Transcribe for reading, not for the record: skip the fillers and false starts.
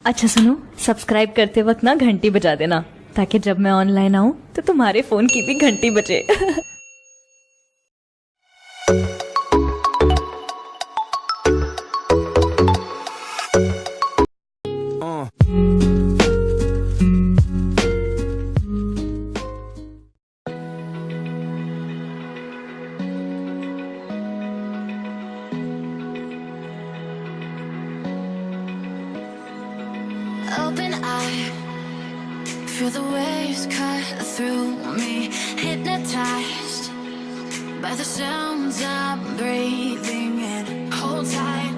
अच्छा सुनो, सब्सक्राइब करते वक्त ना घंटी बजा देना ताकि जब मैं ऑनलाइन आऊँ तो तुम्हारे फोन की भी घंटी बजे। Open eye, feel the waves cut through me, hypnotized by the sounds I'm breathing in. Hold tight.